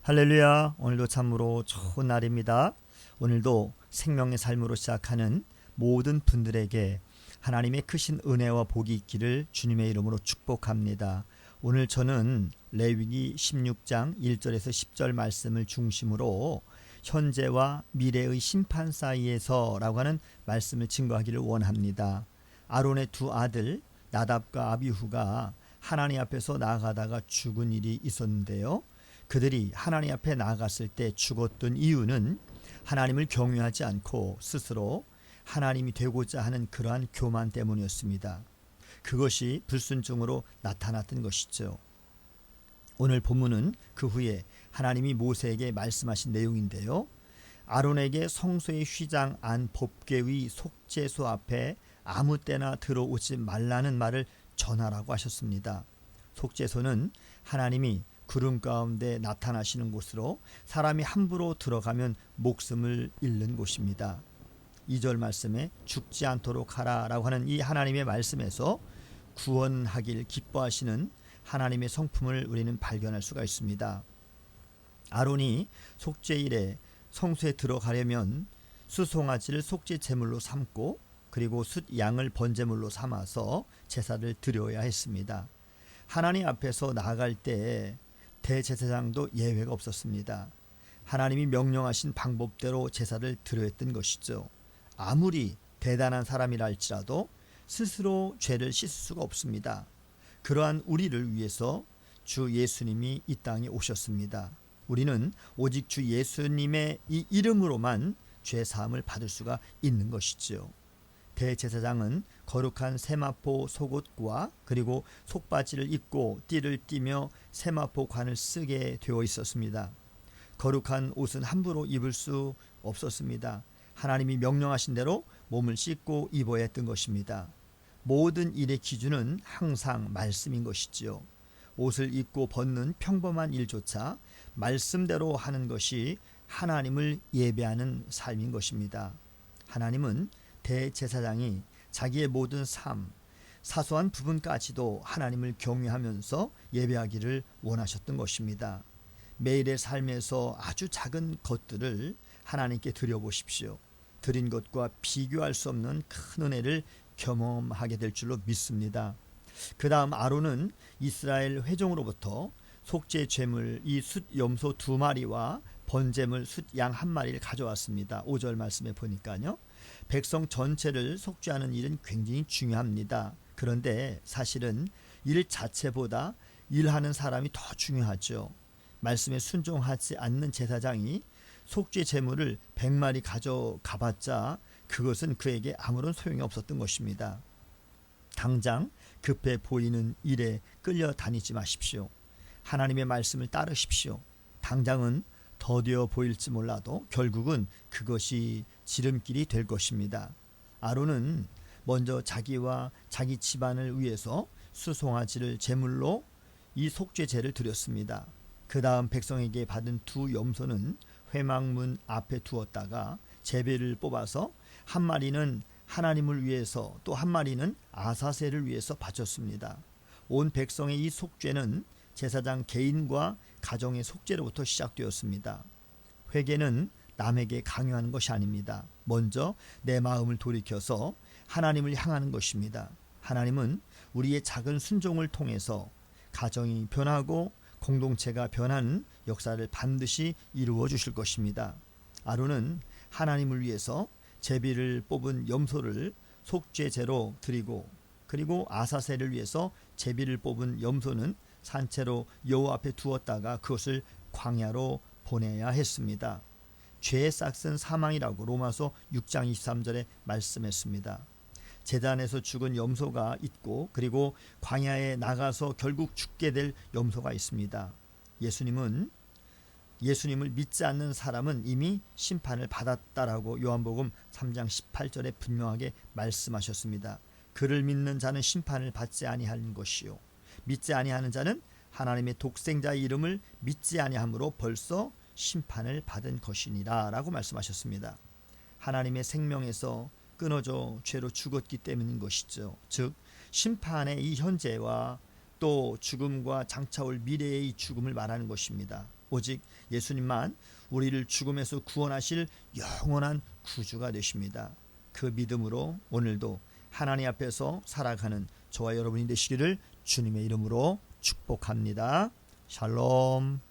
할렐루야. 오늘도 참으로 좋은 날입니다. 오늘도 생명의 삶으로 시작하는 모든 분들에게 하나님의 크신 은혜와 복이 있기를 주님의 이름으로 축복합니다. 오늘 저는 레위기 16장 1절에서 10절 말씀을 중심으로 현재와 미래의 심판 사이에서 라고 하는 말씀을 증거하기를 원합니다. 아론의 두 아들 나답과 아비후가 하나님 앞에서 나아가다가 죽은 일이 있었는데요. 그들이 하나님 앞에 나아갔을 때 죽었던 이유는 하나님을 경외하지 않고 스스로 하나님이 되고자 하는 그러한 교만 때문이었습니다. 그것이 불순종으로 나타났던 것이죠. 오늘 본문은 그 후에 하나님이 모세에게 말씀하신 내용인데요. 아론에게 성소의 휘장 안 법궤의 속죄소 앞에 아무 때나 들어오지 말라는 말을 전하라고 하셨습니다. 속죄소는 하나님이 구름 가운데 나타나시는 곳으로 사람이 함부로 들어가면 목숨을 잃는 곳입니다. 2절 말씀에 죽지 않도록 하라라고 하는 이 하나님의 말씀에서 구원하길 기뻐하시는 하나님의 성품을 우리는 발견할 수가 있습니다. 아론이 속죄일에 성소에 들어가려면 수송아지를 속죄 제물로 삼고 그리고 숫양을 번제물로 삼아서 제사를 드려야 했습니다. 하나님 앞에서 나아갈 때 대제사장도 예외가 없었습니다. 하나님이 명령하신 방법대로 제사를 드려야 했던 것이죠. 아무리 대단한 사람이라 할지라도 스스로 죄를 씻을 수가 없습니다. 그러한 우리를 위해서 주 예수님이 이 땅에 오셨습니다. 우리는 오직 주 예수님의 이 이름으로만 죄 사함을 받을 수가 있는 것이죠. 대제사장은 거룩한 세마포 속옷과 그리고 속바지를 입고 띠를 띠며 세마포 관을 쓰게 되어 있었습니다. 거룩한 옷은 함부로 입을 수 없었습니다. 하나님이 명령하신 대로 몸을 씻고 입어야 했던 것입니다. 모든 일의 기준은 항상 말씀인 것이지요. 옷을 입고 벗는 평범한 일조차 말씀대로 하는 것이 하나님을 예배하는 삶인 것입니다. 하나님은 대제사장이 자기의 모든 삶, 사소한 부분까지도 하나님을 경외하면서 예배하기를 원하셨던 것입니다. 매일의 삶에서 아주 작은 것들을 하나님께 드려보십시오. 드린 것과 비교할 수 없는 큰 은혜를 경험하게 될 줄로 믿습니다. 그 다음 아론은 이스라엘 회중으로부터 속죄 제물 이 숫염소 2마리와 번제물 숫양 1마리를 가져왔습니다. 5절 말씀에 보니까요. 백성 전체를 속죄하는 일은 굉장히 중요합니다. 그런데 사실은 일 자체보다 일하는 사람이 더 중요하죠. 말씀에 순종하지 않는 제사장이 속죄 제물을 100마리 가져가봤자 그것은 그에게 아무런 소용이 없었던 것입니다. 당장 급해 보이는 일에 끌려다니지 마십시오. 하나님의 말씀을 따르십시오. 당장은 더디어 보일지 몰라도 결국은 그것이 지름길이 될 것입니다. 아론은 먼저 자기와 자기 집안을 위해서 수송아지를 제물로 이 속죄제를 드렸습니다. 그 다음 백성에게 받은 두 염소는 회막문 앞에 두었다가 제비를 뽑아서 한 마리는 하나님을 위해서 또 한 마리는 아사셀을 위해서 바쳤습니다. 온 백성의 이 속죄는 제사장 개인과 가정의 속죄로부터 시작되었습니다. 회개는 남에게 강요하는 것이 아닙니다. 먼저 내 마음을 돌이켜서 하나님을 향하는 것입니다. 하나님은 우리의 작은 순종을 통해서 가정이 변하고 공동체가 변하는 역사를 반드시 이루어 주실 것입니다. 아론은 하나님을 위해서 제비를 뽑은 염소를 속죄제로 드리고 그리고 아사셀을 위해서 제비를 뽑은 염소는 산채로 여호와 앞에 두었다가 그것을 광야로 보내야 했습니다. 죄의 싹은 사망이라고 로마서 6장 23절에 말씀했습니다. 제단에서 죽은 염소가 있고 그리고 광야에 나가서 결국 죽게 될 염소가 있습니다. 예수님을 믿지 않는 사람은 이미 심판을 받았다라고 요한복음 3장 18절에 분명하게 말씀하셨습니다. 그를 믿는 자는 심판을 받지 아니하는 것이요 믿지 아니하는 자는 하나님의 독생자의 이름을 믿지 아니함으로 벌써 심판을 받은 것이니라 라고 말씀하셨습니다. 하나님의 생명에서 끊어져 죄로 죽었기 때문인 것이죠. 즉 심판의 이 현재와 또 죽음과 장차올 미래의 죽음을 말하는 것입니다. 오직 예수님만 우리를 죽음에서 구원하실 영원한 구주가 되십니다. 그 믿음으로 오늘도 하나님 앞에서 살아가는 저와 여러분이 되시기를 주님의 이름으로 축복합니다. 샬롬.